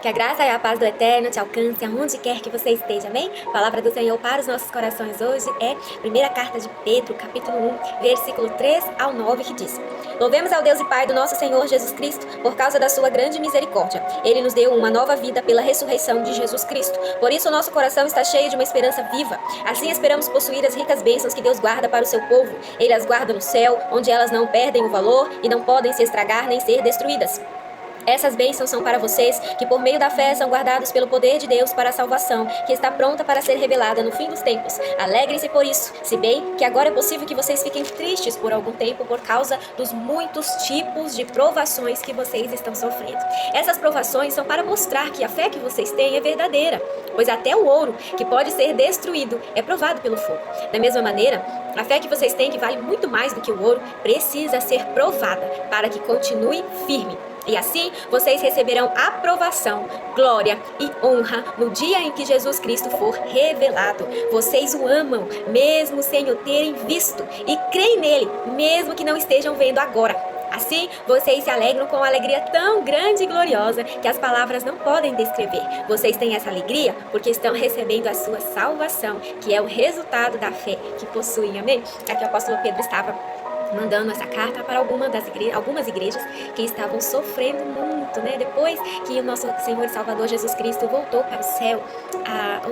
Que a graça e a paz do Eterno te alcance aonde quer que você esteja, amém? A palavra do Senhor para os nossos corações hoje é primeira carta de Pedro, capítulo 1, versículo 3 ao 9, que diz: Louvemos ao Deus e Pai do nosso Senhor Jesus Cristo, por causa da sua grande misericórdia. Ele nos deu uma nova vida pela ressurreição de Jesus Cristo. Por isso o nosso coração está cheio de uma esperança viva. Assim esperamos possuir as ricas bênçãos que Deus guarda para o seu povo. Ele as guarda no céu, onde elas não perdem o valor e não podem se estragar nem ser destruídas. Essas bênçãos são para vocês, que por meio da fé são guardados pelo poder de Deus para a salvação, que está pronta para ser revelada no fim dos tempos. Alegrem-se por isso, se bem que agora é possível que vocês fiquem tristes por algum tempo por causa dos muitos tipos de provações que vocês estão sofrendo. Essas provações são para mostrar que a fé que vocês têm é verdadeira, pois até o ouro, que pode ser destruído, é provado pelo fogo. Da mesma maneira, a fé que vocês têm, que vale muito mais do que o ouro, precisa ser provada para que continue firme. E assim, vocês receberão aprovação, glória e honra no dia em que Jesus Cristo for revelado. Vocês o amam, mesmo sem o terem visto, e creem nele, mesmo que não estejam vendo agora. Assim, vocês se alegram com uma alegria tão grande e gloriosa que as palavras não podem descrever. Vocês têm essa alegria porque estão recebendo a sua salvação, que é o resultado da fé que possuem. Amém? Aqui o apóstolo Pedro estava mandando essa carta para algumas igrejas que estavam sofrendo muito, né? Depois que o nosso Senhor e Salvador Jesus Cristo voltou para o céu,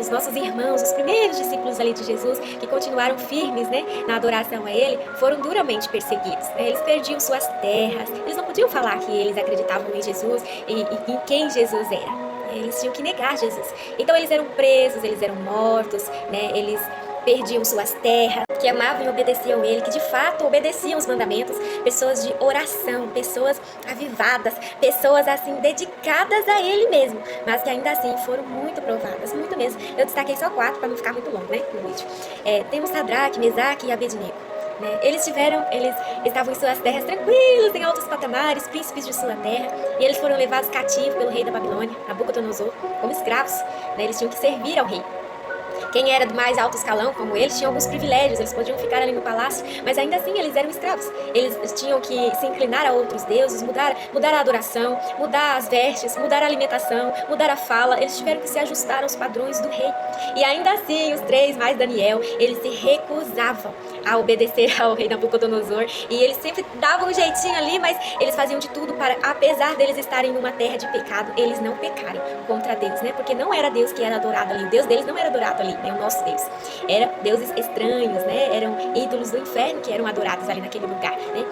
os nossos irmãos, os primeiros discípulos ali de Jesus, que continuaram firmes, né, na adoração a Ele, foram duramente perseguidos, né? Eles perdiam suas terras, eles não podiam falar que eles acreditavam em Jesus e em quem Jesus era. Eles tinham que negar Jesus. Então eles eram presos, eles eram mortos, né? Eles perdiam suas terras, que amavam e obedeciam Ele, que de fato obedeciam os mandamentos, pessoas de oração, pessoas avivadas, pessoas assim dedicadas a Ele mesmo, mas que ainda assim foram muito provadas, muito mesmo. Eu destaquei só 4 para não ficar muito longo, né, no vídeo. Temos Sadraque, Mesaque e Abednego. Eles estavam em suas terras tranquilos, em altos patamares, príncipes de sua terra, e eles foram levados cativos pelo rei da Babilônia, Nabucodonosor, como escravos. Eles tinham que servir ao rei. Quem era do mais alto escalão, como eles, tinham alguns privilégios, eles podiam ficar ali no palácio, mas ainda assim eles eram escravos. Eles tinham que se inclinar a outros deuses, mudar a adoração, mudar as vestes, mudar a alimentação, mudar a fala. Eles tiveram que se ajustar aos padrões do rei. E ainda assim, os 3 mais Daniel, eles se recusavam a obedecer ao rei Nabucodonosor, e eles sempre davam um jeitinho ali, mas eles faziam de tudo para, apesar deles estarem numa terra de pecado, eles não pecarem contra Deus, né? Porque não era Deus que era adorado ali, o Deus deles não era adorado ali, né? O nosso Deus. Eram deuses estranhos, né? Eram ídolos do inferno que eram adorados ali naquele lugar, né?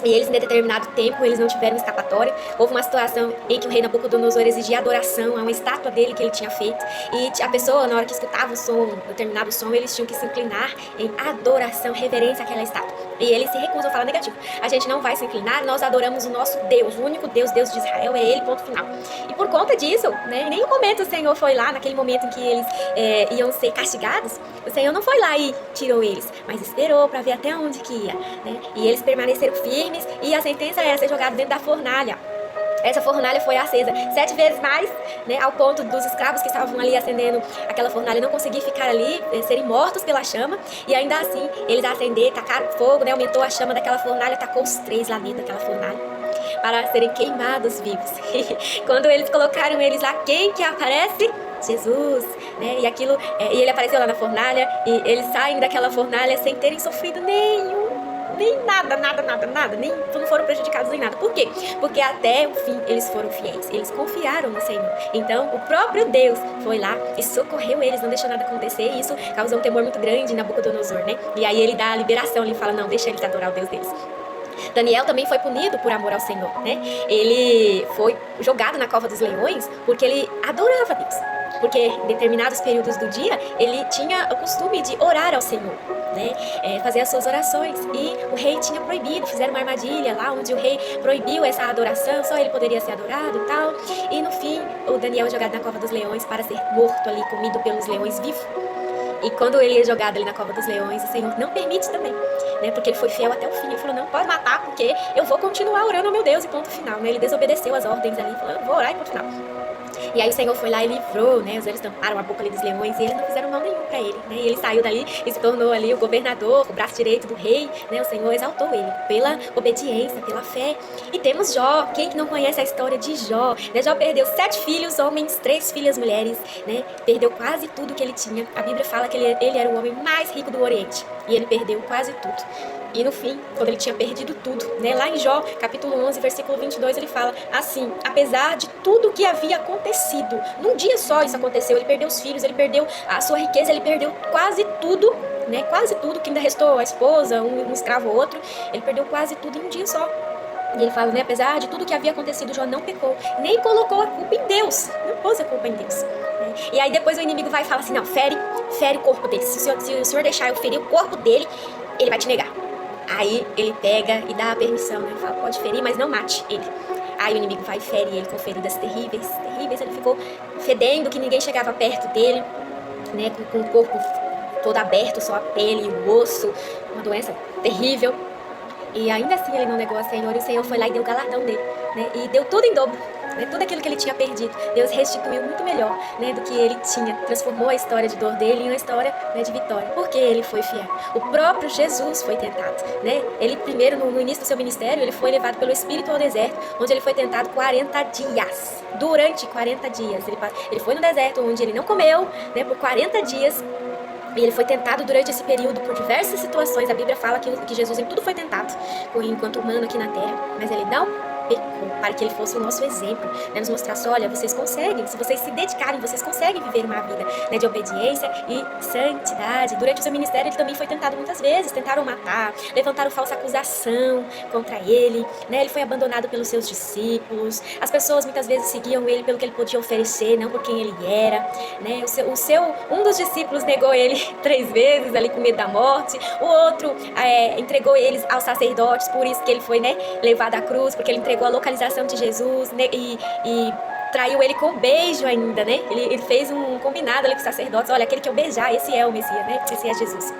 E eles, em determinado tempo, eles não tiveram escapatória. Houve uma situação em que o rei Nabucodonosor exigia adoração a uma estátua dele que ele tinha feito. E a pessoa, na hora que escutava o som, determinado som, eles tinham que se inclinar em adoração, reverência àquela estátua. E eles se recusam, falam negativo. A gente não vai se inclinar, nós adoramos o nosso Deus, o único Deus, Deus de Israel, é Ele, ponto final. E por conta disso, né, em nenhum momento o Senhor foi lá, naquele momento em que eles iam ser castigados, o Senhor não foi lá e tirou eles, mas esperou para ver até onde que ia, né? E eles permaneceram firmes, e a sentença era ser jogado dentro da fornalha. Essa fornalha foi acesa 7 vezes mais, né, ao ponto dos escravos que estavam ali acendendo aquela fornalha não conseguir ficar ali, serem mortos pela chama. E ainda assim, eles acenderam, tacaram fogo, né, aumentou a chama daquela fornalha, tacou os 3 lá dentro daquela fornalha para serem queimados vivos. Quando eles colocaram eles lá, quem que aparece? Jesus, né? E ele apareceu lá na fornalha, e eles saem daquela fornalha sem terem sofrido nem nada, nem não foram prejudicados em nada. Por quê? Porque até o fim eles foram fiéis, eles confiaram no Senhor. Então o próprio Deus foi lá e socorreu eles, não deixou nada acontecer, e isso causou um temor muito grande em Nabucodonosor, né? E aí ele dá a liberação, ele fala, não, deixa eles adorar o Deus deles. Daniel também foi punido por amor ao Senhor, né? Ele foi jogado na cova dos leões porque ele adorava Deus. Porque em determinados períodos do dia, ele tinha o costume de orar ao Senhor, né? Fazer as suas orações. E o rei tinha proibido, fizeram uma armadilha lá, onde o rei proibiu essa adoração, só ele poderia ser adorado e tal. E no fim, o Daniel é jogado na cova dos leões para ser morto ali, comido pelos leões vivo. E quando ele é jogado ali na cova dos leões, o Senhor não permite também, né? Porque ele foi fiel até o fim. Ele falou, não, pode matar, porque eu vou continuar orando ao meu Deus, e ponto final, né? Ele desobedeceu as ordens ali, falou, eu vou orar e ponto final. E aí o Senhor foi lá e livrou, né? Os anjos tamparam a boca ali dos leões e eles não fizeram mal nenhum para ele, né? E ele saiu dali e se tornou ali o governador, o braço direito do rei, né? O Senhor exaltou ele pela obediência, pela fé. E temos Jó. Quem que não conhece a história de Jó? Né? Jó perdeu 7 filhos homens, 3 filhas mulheres, né? Perdeu quase tudo que ele tinha. A Bíblia fala que ele era o homem mais rico do Oriente e ele perdeu quase tudo. E no fim, quando ele tinha perdido tudo, né? Lá em Jó, capítulo 11, versículo 22, ele fala assim: apesar de tudo que havia acontecido, num dia só isso aconteceu, ele perdeu os filhos, ele perdeu a sua riqueza, ele perdeu quase tudo, né? Quase tudo, que ainda restou a esposa, um escravo ou outro, ele perdeu quase tudo em um dia só. E ele fala, né, apesar de tudo que havia acontecido, Jó não pecou, nem colocou a culpa em Deus, não pôs a culpa em Deus. Né? E aí depois o inimigo vai e fala assim, não, fere o corpo dele, se o senhor deixar eu ferir o corpo dele, ele vai te negar. Aí ele pega e dá a permissão, né, fala, pode ferir, mas não mate ele. Aí o inimigo vai e fere ele com feridas terríveis, ele ficou fedendo, que ninguém chegava perto dele, né, com o corpo todo aberto, só a pele e o osso, uma doença terrível. E ainda assim ele não negou ao Senhor, e o Senhor foi lá e deu o galardão dele, né? E deu tudo em dobro, né? Tudo aquilo que ele tinha perdido, Deus restituiu muito melhor, né? Do que ele tinha, transformou a história de dor dele em uma história, né, de vitória, porque ele foi fiel. O próprio Jesus foi tentado, né? Ele primeiro, no início do seu ministério, ele foi levado pelo Espírito ao deserto, onde ele foi tentado 40 dias. Durante 40 dias, ele foi no deserto, onde ele não comeu, né, por 40 dias, e ele foi tentado durante esse período por diversas situações. A Bíblia fala que Jesus em tudo foi tentado, enquanto humano aqui na terra, mas ele não pecou, para que ele fosse o nosso exemplo, né? Nos mostrasse, olha, vocês conseguem, se vocês se dedicarem, vocês conseguem viver uma vida, né, de obediência e santidade. Durante o seu ministério ele também foi tentado muitas vezes, tentaram matar, levantaram falsa acusação contra ele, né? Ele foi abandonado pelos seus discípulos, as pessoas muitas vezes seguiam ele pelo que ele podia oferecer, não por quem ele era, né? Um dos discípulos negou ele 3 vezes, ali com medo da morte, o outro entregou eles aos sacerdotes, por isso que ele foi, né, levado à cruz, porque ele entregou a localização de Jesus, né, e traiu ele com beijo ainda, né? Ele fez um combinado ali com os sacerdotes, olha, aquele que eu beijar, esse é o Messias, né? Esse é Jesus.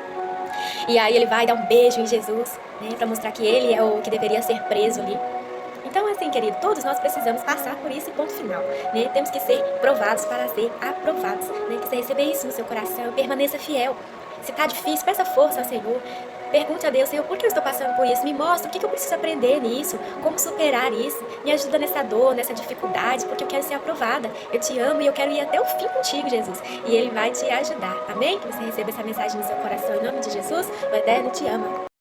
E aí ele vai dar um beijo em Jesus, né, para mostrar que ele é o que deveria ser preso ali. Então, assim, querido, todos nós precisamos passar por isso e ponto final, né? Temos que ser provados para ser aprovados, né? Que você receber isso no seu coração, permaneça fiel. Se tá difícil, peça força ao Senhor. Pergunte a Deus, Senhor, por que eu estou passando por isso? Me mostra o que eu preciso aprender nisso, como superar isso. Me ajuda nessa dor, nessa dificuldade, porque eu quero ser aprovada. Eu te amo e eu quero ir até o fim contigo, Jesus. E Ele vai te ajudar, amém? Que você receba essa mensagem no seu coração em nome de Jesus. O Eterno te ama.